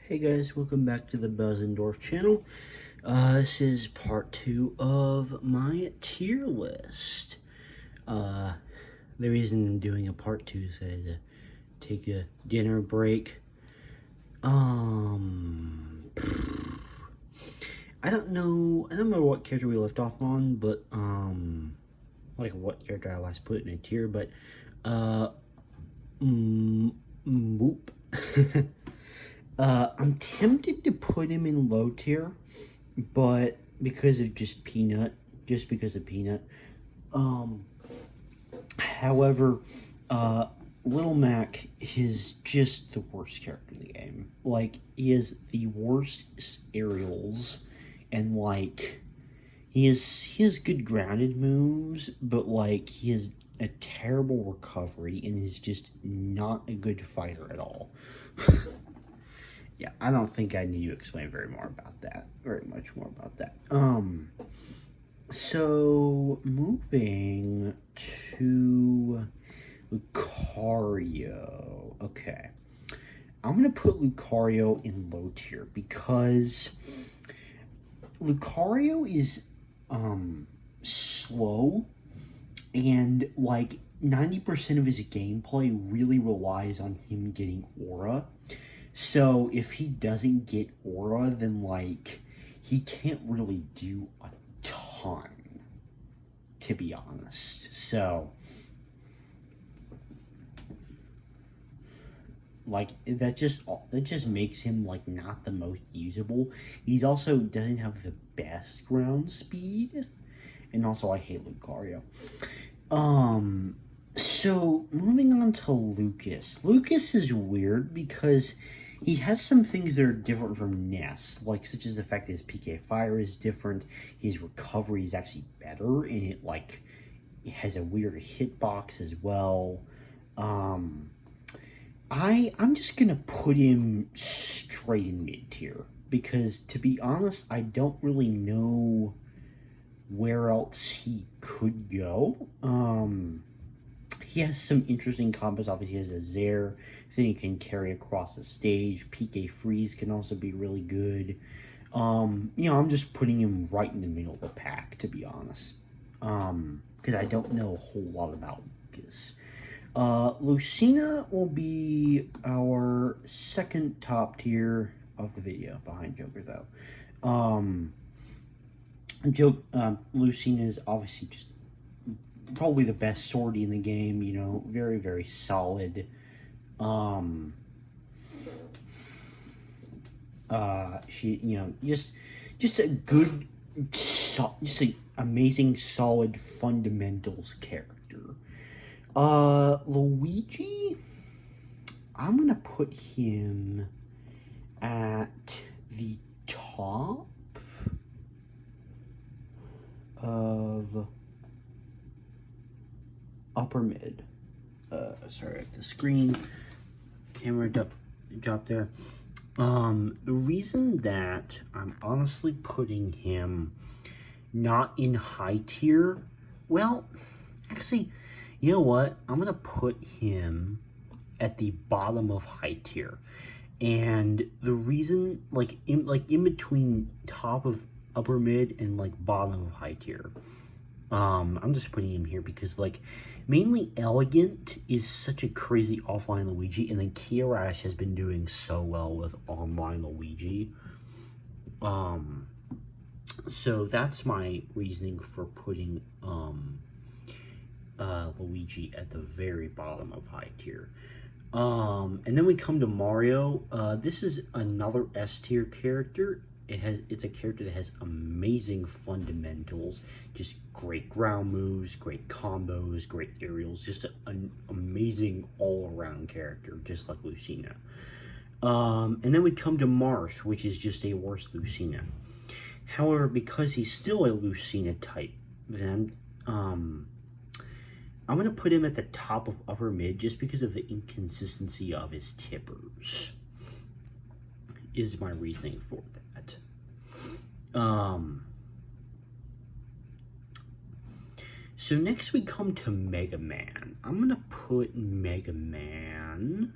Hey guys, welcome back to the Buzendorf channel. This is part 2 of my tier list. The reason I'm doing a part 2 is I had to take a dinner break. I don't remember what character we left off on, but, like what character I last put in a tier, but, Moop. I'm tempted to put him in low tier, but because of Peanut. However, Little Mac is just the worst character in the game. Like, he has the worst aerials, and like, he has good grounded moves, but like, he has a terrible recovery and is just not a good fighter at all. Yeah, I don't think I need to explain very much more about that. So moving to Lucario. Okay. I'm gonna put Lucario in low tier because Lucario is slow, and like 90% of his gameplay really relies on him getting aura. So if he doesn't get aura, then like he can't really do a ton, to be honest. So like that just makes him like not the most usable. He's also doesn't have the best ground speed, and also I hate Lucario. So moving on to Lucas. Lucas is weird because he has some things that are different from Ness, like such as the fact that his PK Fire is different, his recovery is actually better, and it has a weird hitbox as well. I'm just gonna put him straight in mid tier because, to be honest, I don't really know where else he could go. He has some interesting combos. Obviously, he has a Zair thing he can carry across the stage. PK Freeze can also be really good. I'm just putting him right in the middle of the pack, to be honest. Because I don't know a whole lot about Lucas. Lucina will be our second top tier of the video, behind Joker, though. Lucina is obviously just probably the best swordy in the game, very, very solid. She, just a good, just an amazing, solid fundamentals character. Luigi, I'm gonna put him at the top of upper mid. Sorry, the screen camera dropped there. The reason that I'm honestly putting him not in high tier, well, actually, you know what? I'm gonna put him at the bottom of high tier, and the reason, in between top of upper mid and like bottom of high tier. I'm just putting him here because, like, mainly Elegant is such a crazy offline Luigi, and then Kiarash has been doing so well with online Luigi. So that's my reasoning for putting Luigi at the very bottom of high tier. And then we come to Mario. This is another S tier character. It's a character that has amazing fundamentals, just great ground moves, great combos, great aerials, just an amazing all-around character, just like Lucina. And then we come to Marth, which is just a worse Lucina. However, because he's still a Lucina type, then I'm gonna put him at the top of upper mid just because of the inconsistency of his tippers. Is my reasoning for that. So next we come to Mega Man. I'm gonna put Mega Man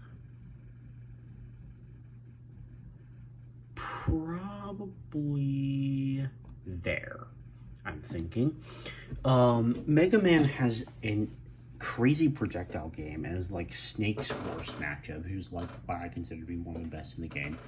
probably there, I'm thinking. Mega Man has a crazy projectile game as like Snake's worst matchup, who's like what I consider to be one of the best in the game.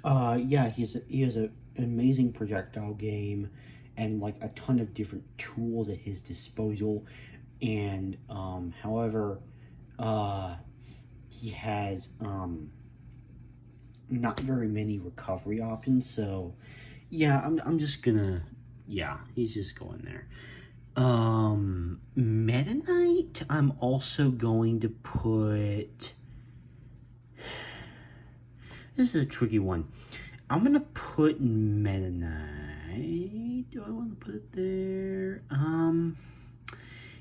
Yeah, he has an amazing projectile game and like a ton of different tools at his disposal. And however, he has not very many recovery options. So yeah, I'm just gonna, yeah, he's just going there. Meta Knight, I'm also going to put. This is a tricky one. I'm gonna put Meta Knight. Do I want to put it there?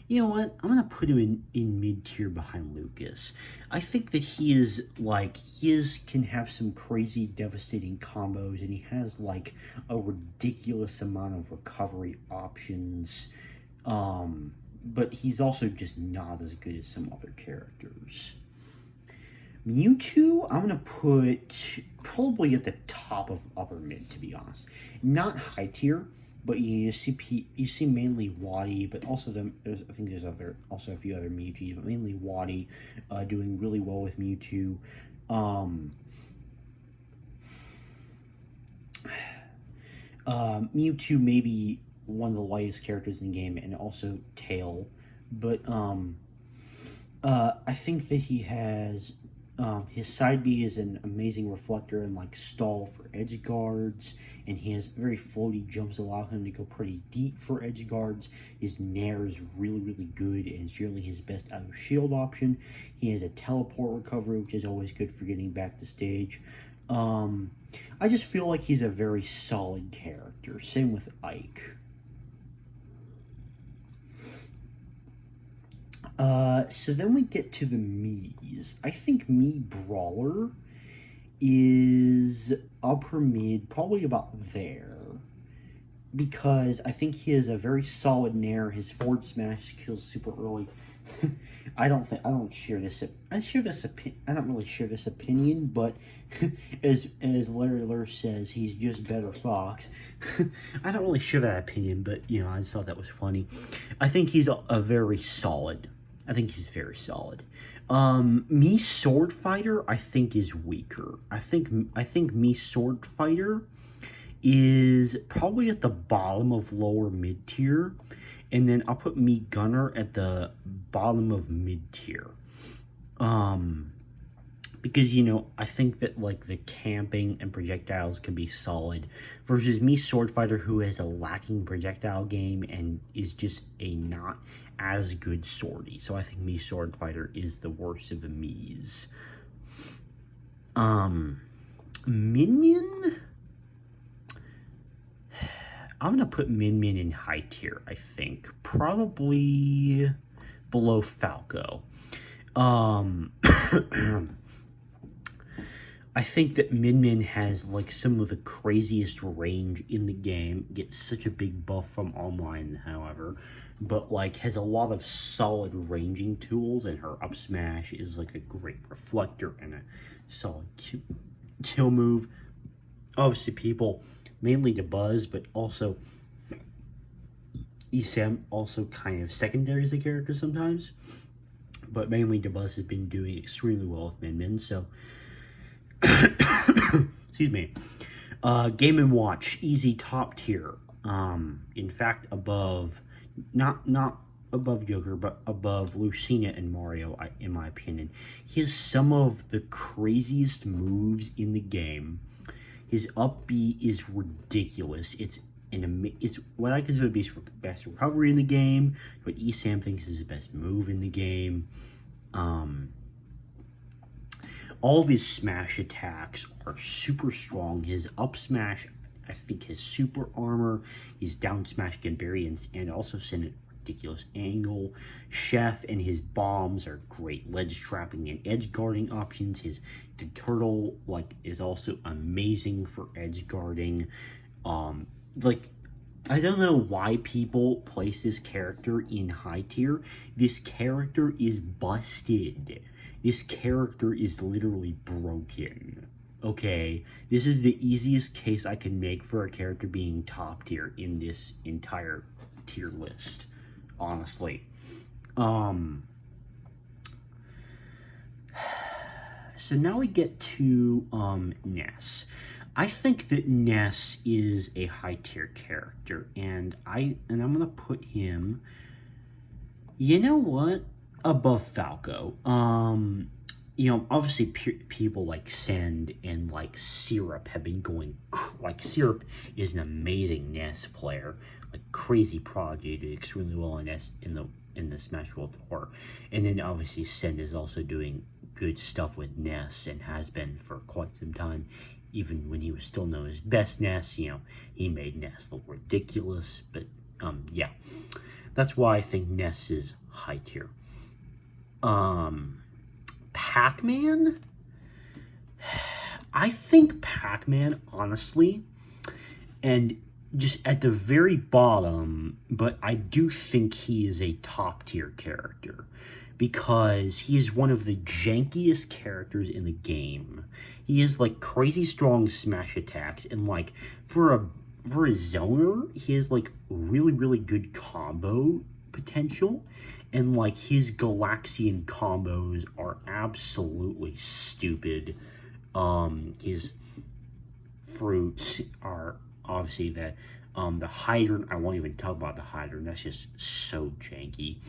You know what? I'm gonna put him in mid tier behind Lucas. I think that he can have some crazy devastating combos, and he has like a ridiculous amount of recovery options. But he's also just not as good as some other characters. Mewtwo, I'm gonna put probably at the top of upper mid, to be honest. Not high tier, but you see mainly Waddy, but also I think there's also a few other Mewtwo, but mainly Waddy doing really well with Mewtwo. Mewtwo may be one of the lightest characters in the game, and also Tail, but I think that he has. His side B is an amazing reflector and like stall for edge guards, and he has very floaty jumps that allow him to go pretty deep for edge guards. His Nair is really, really good and is generally his best out of shield option. He has a teleport recovery, which is always good for getting back to stage. I just feel like he's a very solid character. Same with Ike. So then we get to the Miis. I think Mii Brawler is upper mid, probably about there. Because I think he has a very solid Nair. His forward smash kills super early. I don't really share this opinion, but as Larry Lurch says, he's just better Fox. I don't really share that opinion, but you know, I just thought that was funny. I think he's a very solid. I think he's very solid. Mii Sword Fighter, I think, is weaker. I think Mii Sword Fighter is probably at the bottom of lower mid tier, and then I'll put Mii Gunner at the bottom of mid tier. Because, you know, I think that like the camping and projectiles can be solid versus Mii Sword Fighter, who has a lacking projectile game and is just a not as good swordy. So I think Mii Sword Fighter is the worst of the Miis. Min Min, I'm gonna put Min Min in high tier. I think probably below Falco. I think that Min Min has like some of the craziest range in the game. Gets such a big buff from online, however, but like has a lot of solid ranging tools, and her up smash is like a great reflector and a solid kill move. Obviously, people mainly to Buzz, but also Esam also kind of secondary as a character sometimes. But mainly DeBuzz has been doing extremely well with Min Min, so excuse me. Game & Watch, easy top tier. In fact, above, not above Joker, but above Lucina and Mario, in my opinion. He has some of the craziest moves in the game. His up B is ridiculous. It's what I consider to be his best recovery in the game. What Esam thinks is his best move in the game. All of his smash attacks are super strong. His up smash, I think his super armor, his down smash can bury and also send a ridiculous angle. Chef and his bombs are great ledge trapping and edge guarding options. His turtle is also amazing for edge guarding. I don't know why people place this character in high tier. This character is busted. This character is literally broken. Okay, this is the easiest case I can make for a character being top tier in this entire tier list, honestly. So now we get to Ness. I think that Ness is a high tier character, and I'm gonna put him. You know what? Above Falco. Obviously people like Send and like Syrup have been going. Like Syrup is an amazing Ness player, like crazy prodigy, did extremely well in Ness in the Smash World Tour, and then obviously Send is also doing good stuff with Ness and has been for quite some time. Even when he was still known as Best Ness, he made Ness look ridiculous. But yeah, that's why I think Ness is high tier. Pac-Man? I think Pac-Man, honestly, and just at the very bottom, but I do think he is a top tier character because he is one of the jankiest characters in the game. He is like crazy strong smash attacks, and like for a zoner, he has like really, really good combo potential, and like his Galaxian combos are absolutely stupid. His fruits are obviously the hydrant. I won't even talk about the hydrant. That's just so janky.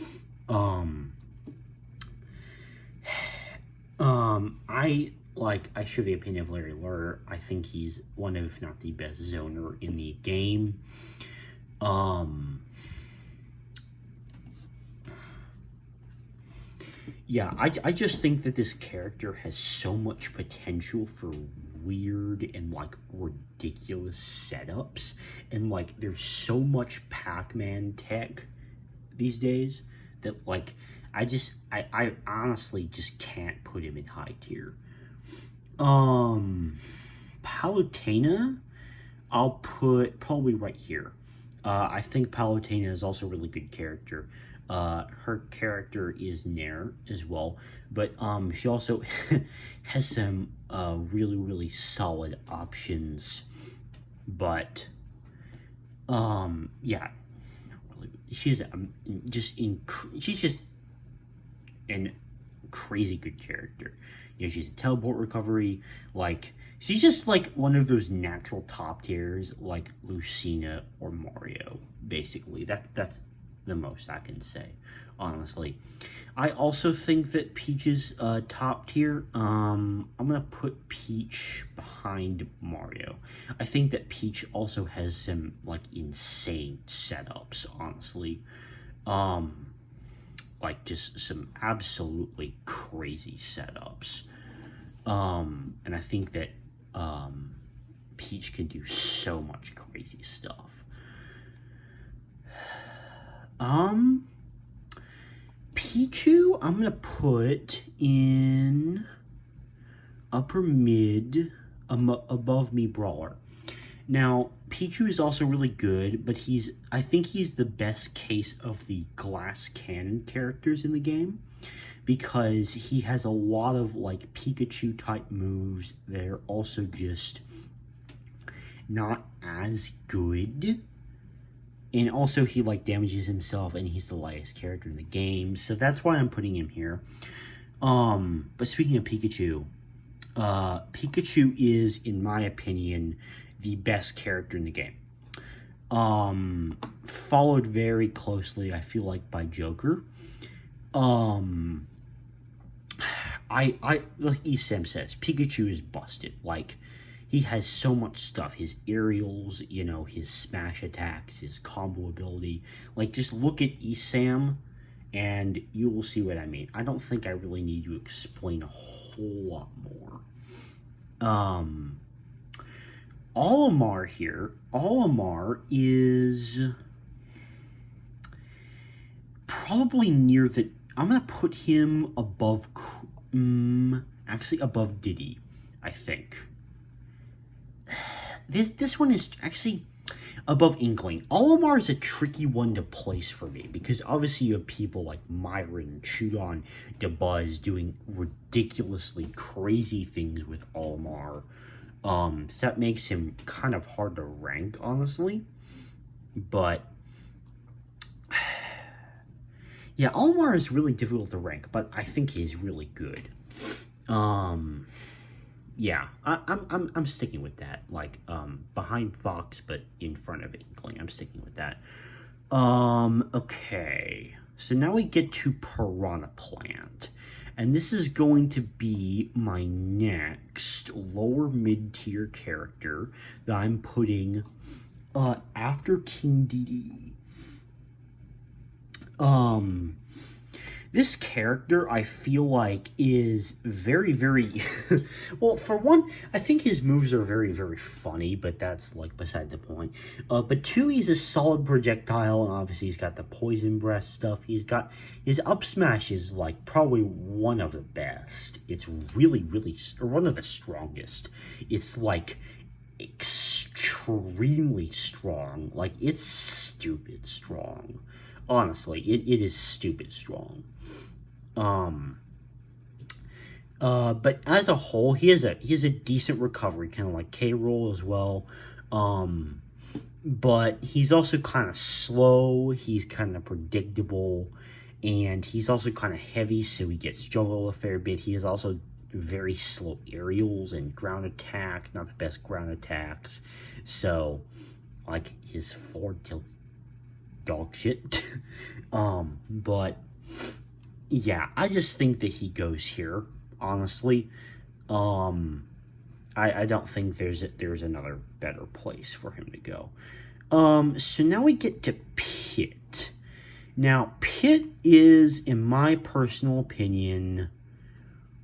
I share the opinion of Larry Lurr. I think he's one of, if not the best zoner in the game. Yeah, I just think that this character has so much potential for weird and like ridiculous setups, and like there's so much Pac-Man tech these days that like I honestly just can't put him in high tier. Palutena, I'll put probably right here. I think Palutena is also a really good character. Her character is Nair as well, but she also has some really, really solid options. But yeah, she's she's just an crazy good character. She's a teleport recovery. Like, she's just like one of those natural top tiers, like Lucina or Mario. Basically, that's the most I can say, honestly. I also think that Peach is top tier. I'm gonna put Peach behind Mario. I think that Peach also has some like insane setups, honestly. Like just some absolutely crazy setups. And I think that Peach can do so much crazy stuff. Pichu, I'm gonna put in upper mid, above me Brawler. Now, Pichu is also really good, but I think he's the best case of the glass cannon characters in the game, because he has a lot of like Pikachu type moves that are also just not as good. And also he like damages himself, and he's the lightest character in the game, so that's why I'm putting him here. But speaking of Pikachu, Pikachu is, in my opinion, the best character in the game. Followed very closely, I feel like, by Joker. Like Esam says, Pikachu is busted. Like, he has so much stuff. His aerials, his smash attacks, his combo ability. Like, just look at Esam, and you will see what I mean. I don't think I really need to explain a whole lot more. Olimar here. Olimar is probably near the... I'm going to put him above... actually, above Diddy, I think. This one is actually... Above Inkling. Olimar is a tricky one to place for me because obviously you have people like Myron, Chudon, Dabuz doing ridiculously crazy things with Olimar. So that makes him kind of hard to rank, honestly. But yeah, Olimar is really difficult to rank, but I think he's really good. Yeah, I'm sticking with that. Like, behind Fox, but in front of Inkling. I'm sticking with that. Okay. So now we get to Piranha Plant. And this is going to be my next lower mid-tier character that I'm putting after King Dedede. This character, I feel like, is very, very... well, for one, I think his moves are very, very funny, but that's, like, beside the point. But two, he's a solid projectile, and obviously he's got the poison breath stuff. He's got... his up smash is, like, probably one of the best. It's really, really... or one of the strongest. It's, like, extremely strong. Like, it's stupid strong. Honestly, it is stupid strong. But as a whole, he has a decent recovery, kind of like K-Roll as well. But he's also kind of slow. He's kind of predictable, and he's also kind of heavy, so he gets juggled a fair bit. He is also very slow aerials and ground attack, not the best ground attacks. So, like, his forward tilt dog shit. But yeah, I just think that he goes here, honestly. I don't think there's another better place for him to go. So now we get to Pit. Now, Pit is, in my personal opinion,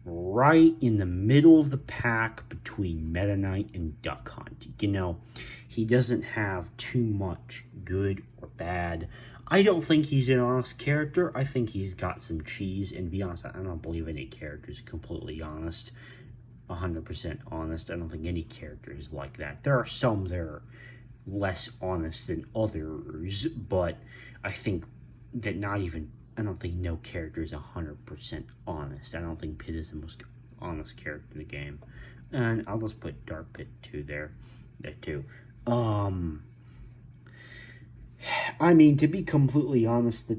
right in the middle of the pack between Meta Knight and Duck Hunt. You know, he doesn't have too much good or bad. I don't think he's an honest character. I think he's got some cheese, and to be honest, I don't believe any character is completely honest, 100% honest. I don't think any character is like that. There are some that are less honest than others, but I think that I don't think no character is 100% honest. I don't think Pit is the most honest character in the game. And I'll just put Dark Pit 2 there too. I mean, to be completely honest,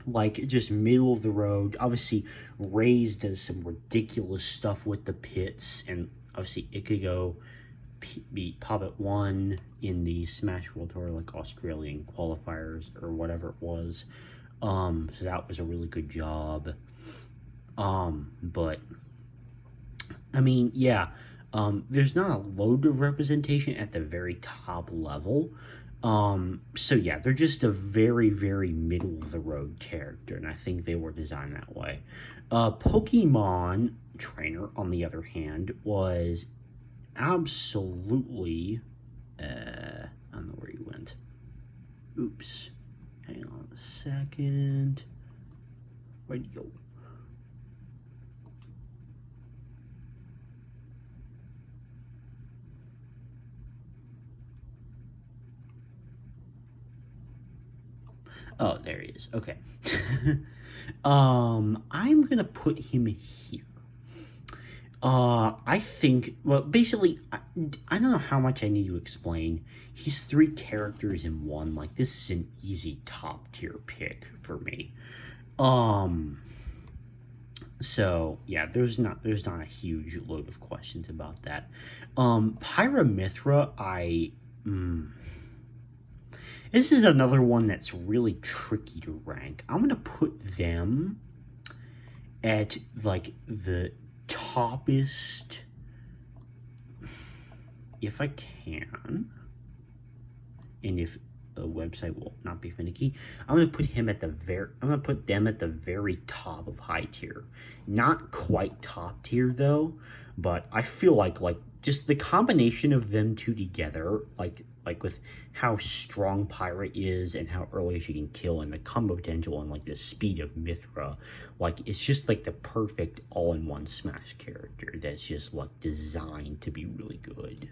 like, just middle of the road. Obviously, Raze does some ridiculous stuff with the pits, and obviously Ichigo beat Poppet 1 in the Smash World Tour, like, Australian qualifiers, or whatever it was. So that was a really good job. But, I mean, yeah, there's not a load of representation at the very top level. So yeah, they're just a very, very middle of the road character, and I think they were designed that way. Pokemon Trainer, on the other hand, was absolutely, I don't know where he went. Oops. Hang on a second. Where'd he go? Oh, there he is. Okay. I'm gonna put him here. I think, well, basically, I don't know how much I need to explain. He's 3 characters in one. Like, this is an easy top tier pick for me. So yeah, there's not a huge load of questions about that. Pyra/Mythra, this is another one that's really tricky to rank. I'm gonna put them at, like, the toppest, if I can, and if the website will not be finicky, I'm gonna put them at the very top of high tier. Not quite top tier though, but I feel like just the combination of them two together, like with how strong Pyra is and how early she can kill, and the combo potential and, like, the speed of Mythra, like, it's just, like, the perfect all-in-one Smash character that's just, like, designed to be really good.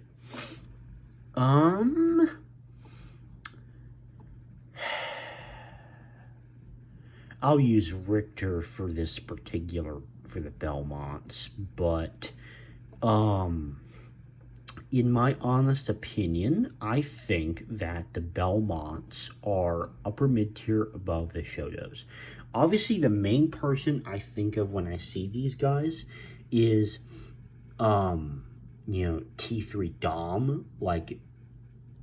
Um, I'll use Richter for this particular, for the Belmonts, but, in my honest opinion, I think that the Belmonts are upper mid-tier above the Shotos. Obviously, the main person I think of when I see these guys is, T3 Dom. Like,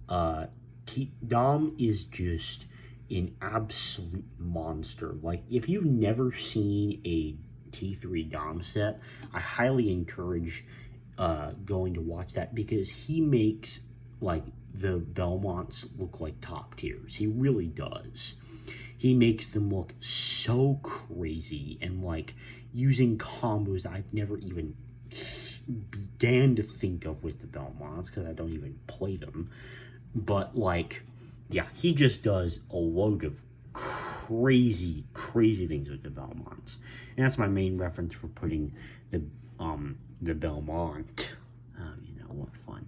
Dom is just an absolute monster. Like, if you've never seen a T3 Dom set, I highly encourage going to watch that, because he makes like the Belmonts look like top tiers. He really does. He makes them look so crazy, and like using combos I've never even began to think of with the Belmonts, because I don't even play them. But like, yeah, he just does a load of crazy things with the Belmonts, and that's my main reference for putting the Belmont. Oh, what fun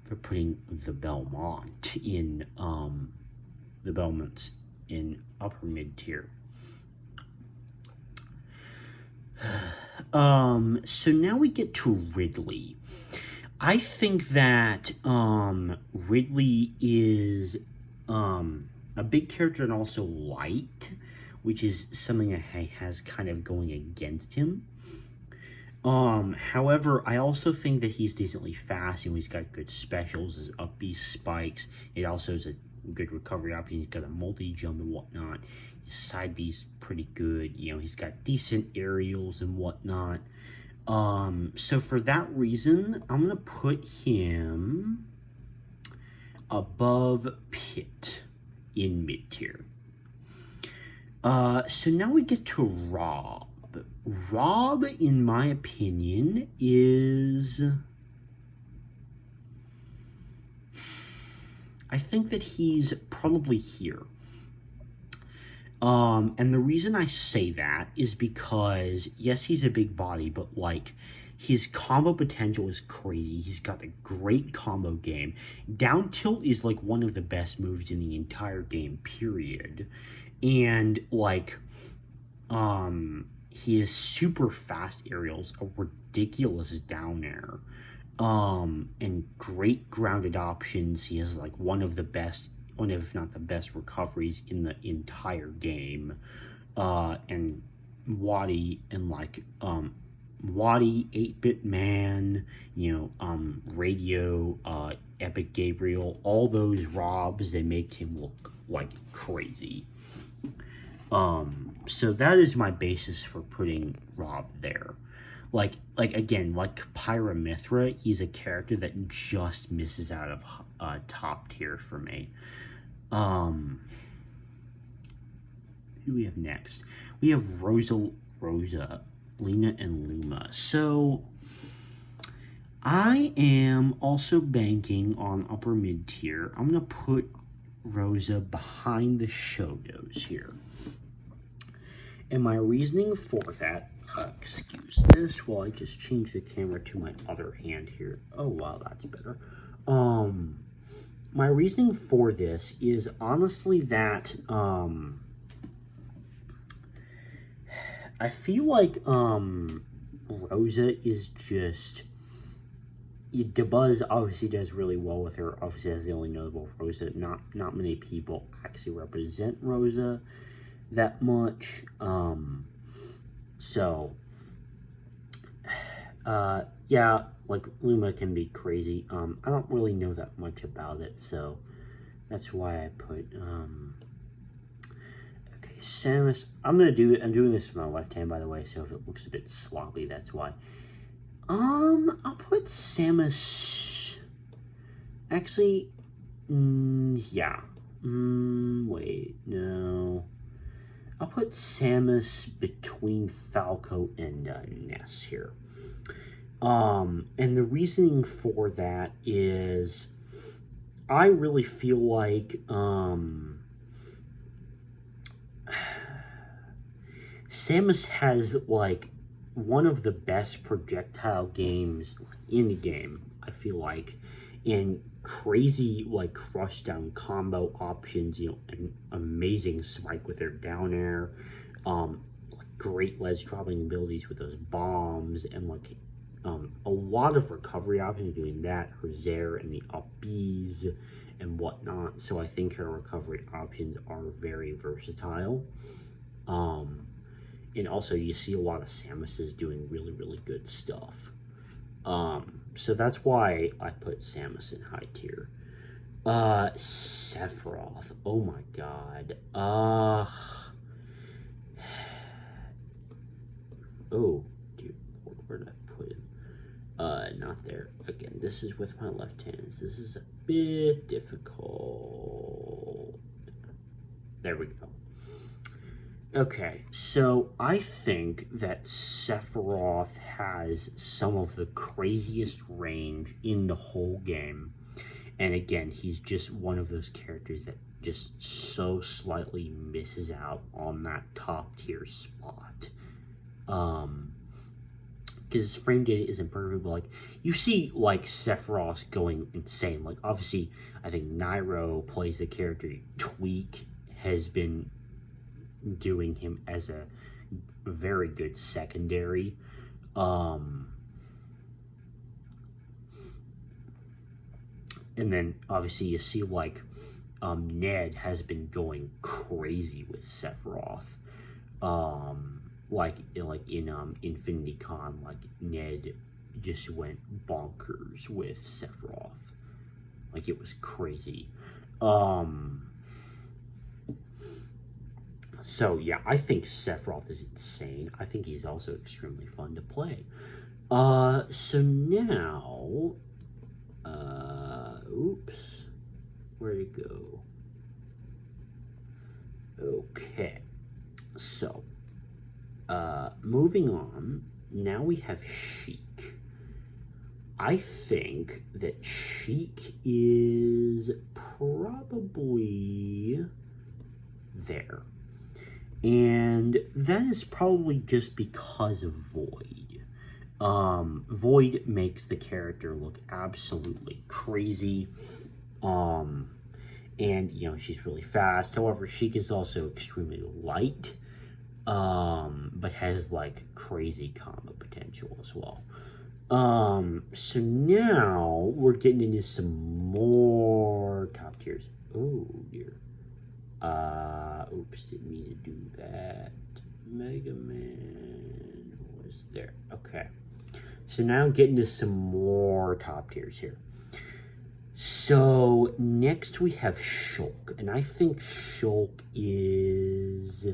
for putting the Belmont in the Belmonts in upper mid tier. So now we get to Ridley. I think that Ridley is a big character and also light, which is something that he has kind of going against him. However, I also think that he's decently fast. He's got good specials, his up B spikes. It also is a good recovery option. He's got a multi-jump and whatnot. His side B's pretty good. He's got decent aerials and whatnot. So for that reason, I'm gonna put him above Pit in mid-tier. So now we get to Rob. Rob, in my opinion, is... I think that he's probably here. And the reason I say that is because, yes, he's a big body, but, like, his combo potential is crazy. He's got a great combo game. Down tilt is, like, one of the best moves in the entire game, period. And, like, he has super fast aerials, a ridiculous down air, and great grounded options. He has, like, one of, if not the best, recoveries in the entire game. And Waddy and, like, Waddy, 8-Bit Man, Radio, Epic Gabriel, all those Robs, they make him look like crazy. So that is my basis for putting Rob there. Like again, like Pyramithra, he's a character that just misses out of top tier for me. Who do we have next? We have Rosa, Lena, and Luma. So I am also banking on upper mid tier. I'm gonna put Rosa behind the Shotos here. And my reasoning for that, excuse this while I just change the camera to my other hand here. Oh, wow, that's better. My reasoning for this is honestly that, I feel like, Rosa is just... Dabuz obviously does really well with her. Obviously, that's the only notable Rosa. Not many people actually represent Rosa that much. Yeah, like, Luma can be crazy. I don't really know that much about it, so that's why I put, okay, Samus. I'm doing this with my left hand, by the way, so if it looks a bit sloppy, that's why. I'll put Samus, actually, yeah, wait, no. I'll put Samus between Falco and Ness here. And the reasoning for that is I really feel like Samus has, like, one of the best projectile games in the game, I feel like. and crazy like crush down combo options, and amazing spike with their down air, great ledge dropping abilities with those bombs, and like a lot of recovery options doing that, her Zaire and the up Bs and whatnot. So I think her recovery options are very versatile. And also you see a lot of Samuses doing really, really good stuff. So that's why I put Samus in high tier. Sephiroth. Oh my god. Oh, dear Lord, where did I put him? Not there. Again, this is with my left hand. This is a bit difficult. There we go. Okay, so I think that Sephiroth has some of the craziest range in the whole game. And again, he's just one of those characters that just so slightly misses out on that top tier spot. Because his frame data isn't perfect, but like, you see like Sephiroth going insane. Like, obviously, I think Nairo plays the character. Tweak has been doing him as a very good secondary. And then obviously you see like Ned has been going crazy with Sephiroth. Like in Infinity Con, like Ned just went bonkers with Sephiroth. Like, it was crazy. So yeah, I think Sephiroth is insane. I think he's also extremely fun to play. So now, oops, where'd it go? Okay, so, moving on, now we have Sheik. I think that Sheik is probably there. And that is probably just because of Void. Void makes the character look absolutely crazy. And, she's really fast. However, Sheik is also extremely light. But has, like, crazy combo potential as well. So now we're getting into some more top tiers. Oh, dear. Oops, didn't mean to do that. Mega Man was there. Okay. So now getting to some more top tiers here. So next we have Shulk. And I think Shulk is,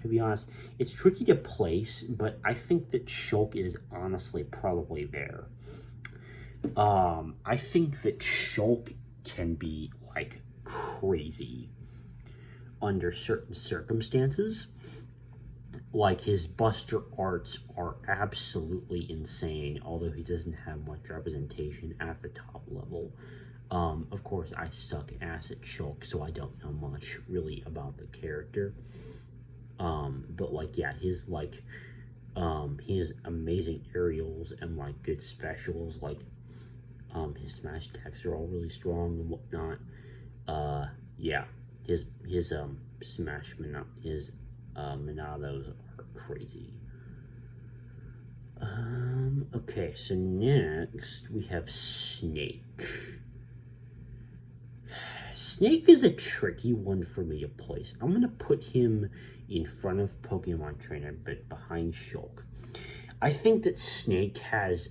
to be honest, it's tricky to place, but I think that Shulk is honestly probably there. I think that Shulk can be like crazy under certain circumstances. Like, his Buster Arts are absolutely insane, although he doesn't have much representation at the top level. Of course, I suck ass at Shulk, so I don't know much really about the character. But like, yeah, his he has amazing aerials and like good specials. Like, his smash attacks are all really strong and whatnot. Yeah, his smash Monados are crazy. Okay, so next we have Snake. Snake is a tricky one for me to place. I'm gonna put him in front of Pokemon Trainer, but behind Shulk. I think that Snake has,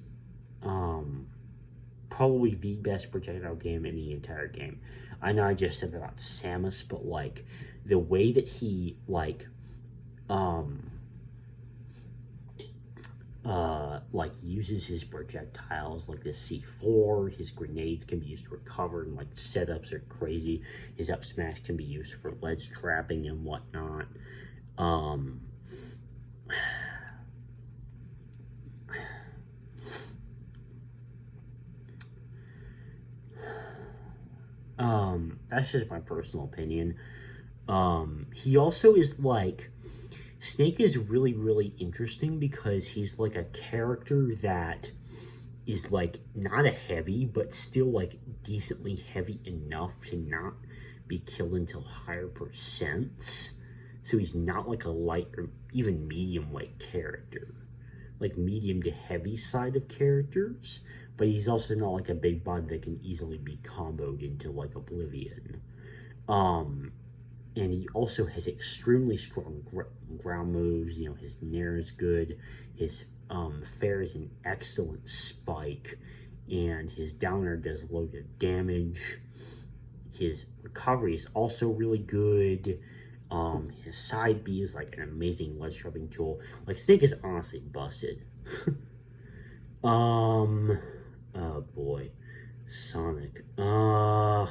probably the best projectile game in the entire game. I know I just said that about Samus, but like, the way that he uses his projectiles, like the C4, his grenades can be used to recover, and like setups are crazy. His up smash can be used for ledge trapping and whatnot. That's just my personal opinion. He also is like, Snake is really, really interesting because he's like a character that is like not a heavy, but still like decently heavy enough to not be killed until higher percents. So he's not like a light or even medium weight character, like medium to heavy side of characters, but he's also not like a big bot that can easily be comboed into like Oblivion. And he also has extremely strong ground moves. You know, his Nair is good, his Fair is an excellent spike, and his Downer does loads of damage. His recovery is also really good. His side B is like an amazing ledge trapping tool. Like, Snake is honestly busted. Oh boy. Sonic. I'll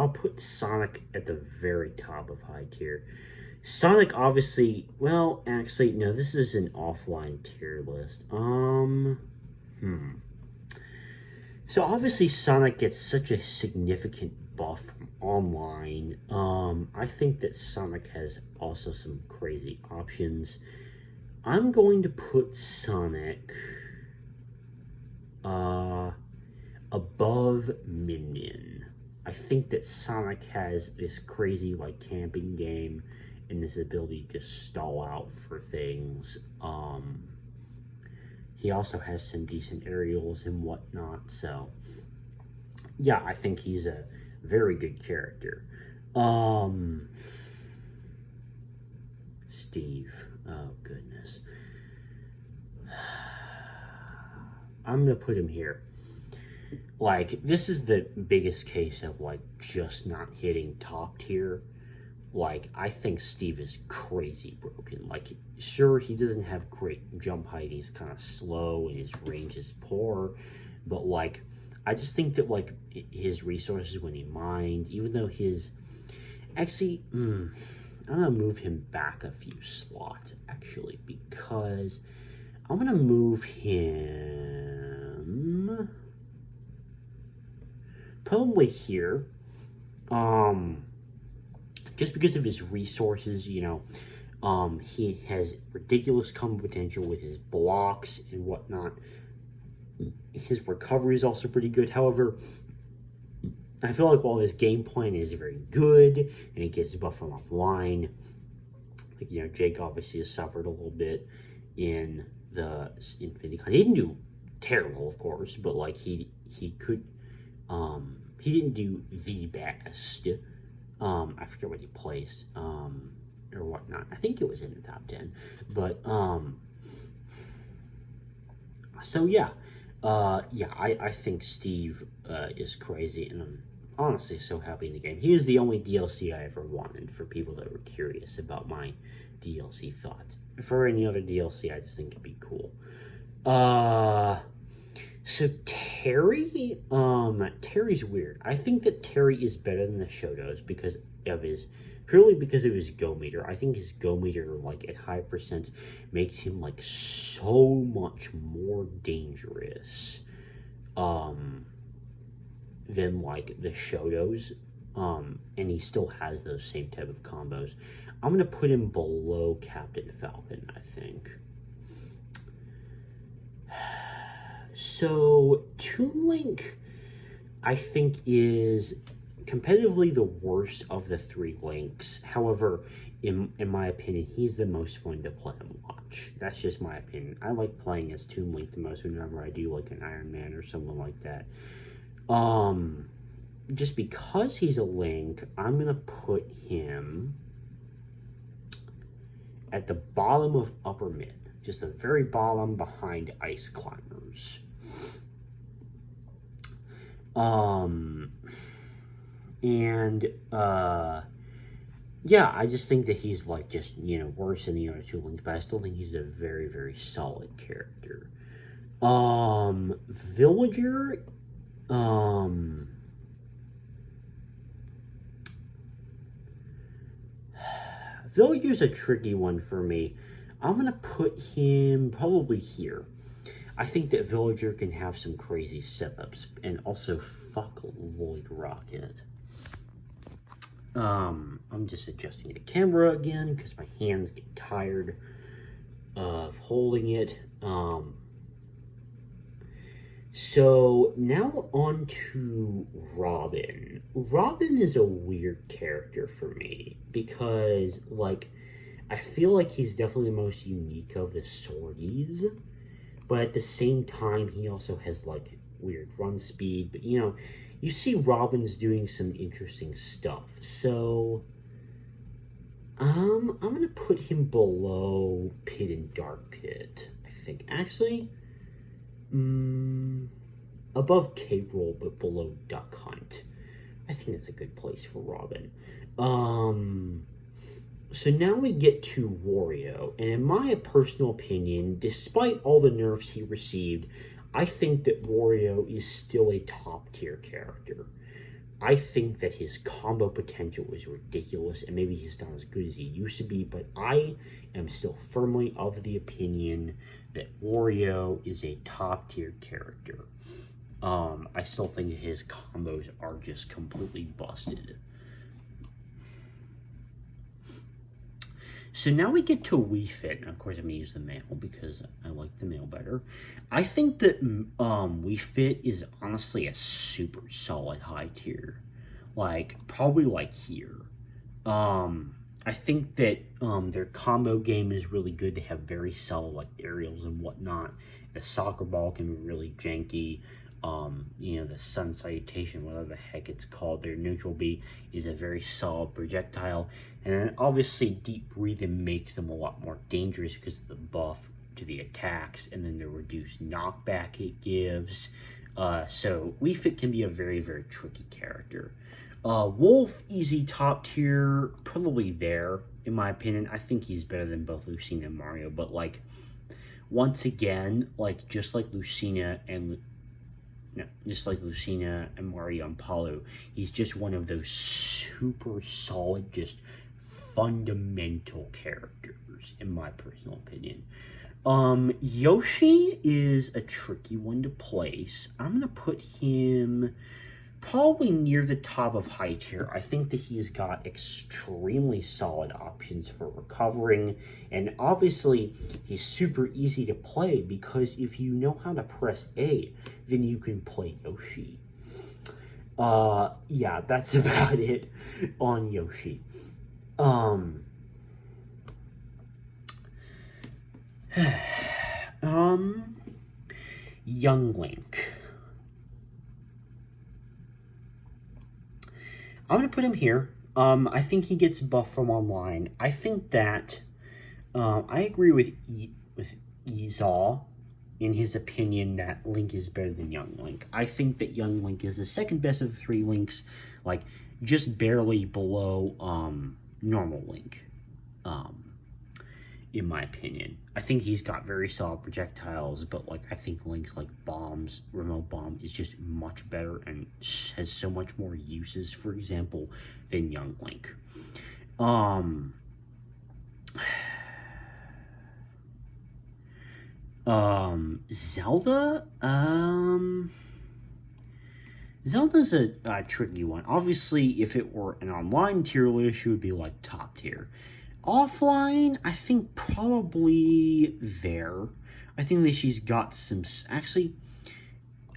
put Sonic at the very top of high tier. Sonic, obviously, well, actually, no, this is an offline tier list. So obviously Sonic gets such a significant buff from online. I think that Sonic has also some crazy options. I'm going to put Sonic above Minion. I think that Sonic has this crazy like camping game and this ability to just stall out for things. He also has some decent aerials and whatnot, so yeah, I think he's a very good character. Steve, oh goodness. I'm gonna put him here. Like, this is the biggest case of like just not hitting top tier. Like, I think Steve is crazy broken. Like, sure, he doesn't have great jump height. He's kind of slow and his range is poor. But, like, I just think that, like, his resources when he mined, even though his... Actually, I'm going to move him back a few slots, actually, because I'm going to move him... probably here. Just because of his resources, you know, he has ridiculous combo potential with his blocks and whatnot. His recovery is also pretty good. However, I feel like while his game plan is very good and he gets buffed from offline, like, you know, Jake obviously has suffered a little bit in the Infinity Con. He didn't do terrible, of course, but like he could, he didn't do the best. I forget what he placed, or whatnot. I think it was in the top 10, but, so yeah, I think Steve, is crazy, and I'm honestly so happy in the game. He is the only DLC I ever wanted, for people that were curious about my DLC thoughts. For any other DLC, I just think it'd be cool. So Terry, Terry's weird. I think that Terry is better than the Shotos purely because of his go meter. I think his go meter, like, at high percent makes him, like, so much more dangerous, than, like, the Shotos. And he still has those same type of combos. I'm gonna put him below Captain Falcon, I think. So, Toon Link, I think, is competitively the worst of the three Links. However, in my opinion, he's the most fun to play and watch. That's just my opinion. I like playing as Toon Link the most whenever I do, like, an Iron Man or someone like that. Just because he's a Link, I'm gonna put him at the bottom of upper mid. Just the very bottom behind Ice Climbers. Yeah, I just think that he's, like, just, you know, worse than the other two Links, but I still think he's a very, very solid character. Villager, Villager's a tricky one for me. I'm gonna put him probably here. I think that Villager can have some crazy setups, and also fuck Lloyd Rocket. I'm just adjusting the camera again because my hands get tired. of holding it. So now on to Robin. Robin is a weird character for me because, like, I feel like he's definitely the most unique of the sorties, but at the same time, he also has, like, weird run speed. But, you know, you see Robin's doing some interesting stuff. So, I'm gonna put him below Pit and Dark Pit, I think. Actually, above Cave Roll, but below Duck Hunt. I think that's a good place for Robin. So now we get to Wario, and in my personal opinion, despite all the nerfs he received, I think that Wario is still a top tier character. I think that his combo potential is ridiculous, and maybe he's not as good as he used to be, but I am still firmly of the opinion that Wario is a top tier character. I still think his combos are just completely busted. So now we get to Wii Fit, and of course I'm going to use the male because I like the male better. I think that Wii Fit is honestly a super solid high tier. Like, probably like here. I think that their combo game is really good. They have very solid like aerials and whatnot. The soccer ball can be really janky. You know, the sun salutation, whatever the heck it's called, their neutral B is a very solid projectile. And then obviously deep breathing makes them a lot more dangerous because of the buff to the attacks and then the reduced knockback it gives. So Wii Fit can be a very, very tricky character. Wolf, easy top tier, probably there, in my opinion. I think he's better than both Lucina and Mario, but like, once again, like, just like Lucina and Mario and Palu, he's just one of those super solid, just fundamental characters, in my personal opinion. Yoshi is a tricky one to place. I'm gonna put him probably near the top of high tier. I think that he's got extremely solid options for recovering, and obviously he's super easy to play because if you know how to press A, then you can play Yoshi. Yeah, that's about it on Yoshi. Young Link. I'm going to put him here. I think he gets buffed from online. I think that, I agree with Ezaw in his opinion that Link is better than Young Link. I think that Young Link is the second best of the three Links, like, just barely below, normal Link, in my opinion. I think he's got very solid projectiles, but, like, I think Link's, like, bombs, remote bomb, is just much better and has so much more uses, for example, than Young Link. Zelda, Zelda's a tricky one. Obviously, if it were an online tier list, she would be, like, top tier. Offline, I think probably there. I think that she's got some, actually,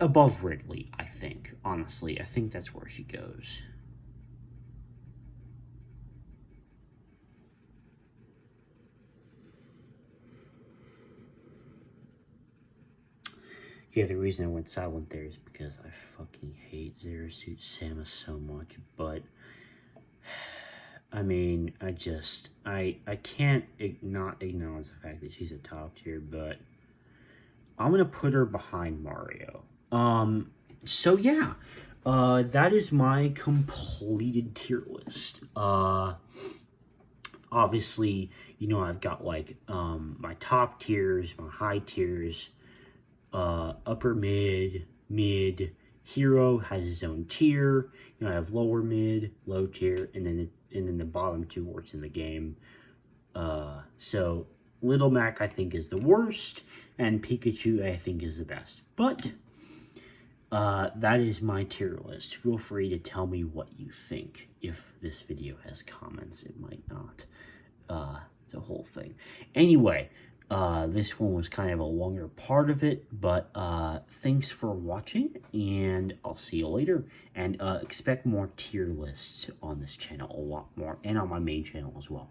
above Ridley, I think, honestly. I think that's where she goes. Yeah, the reason I went silent there is because I fucking hate Zero Suit Samus so much, but I mean, I can't not acknowledge the fact that she's a top tier, but I'm gonna put her behind Mario. So yeah, that is my completed tier list. Obviously, you know, I've got, like, my top tiers, my high tiers, upper mid, hero has his own tier. You know, I have lower mid, low tier, and then the bottom two works in the game. So Little Mac I think is the worst, and Pikachu I think is the best. But that is my tier list. Feel free to tell me what you think. If this video has comments, it might not. It's a whole thing. Anyway, This one was kind of a longer part of it, but thanks for watching, and I'll see you later. And expect more tier lists on this channel, a lot more, and on my main channel as well.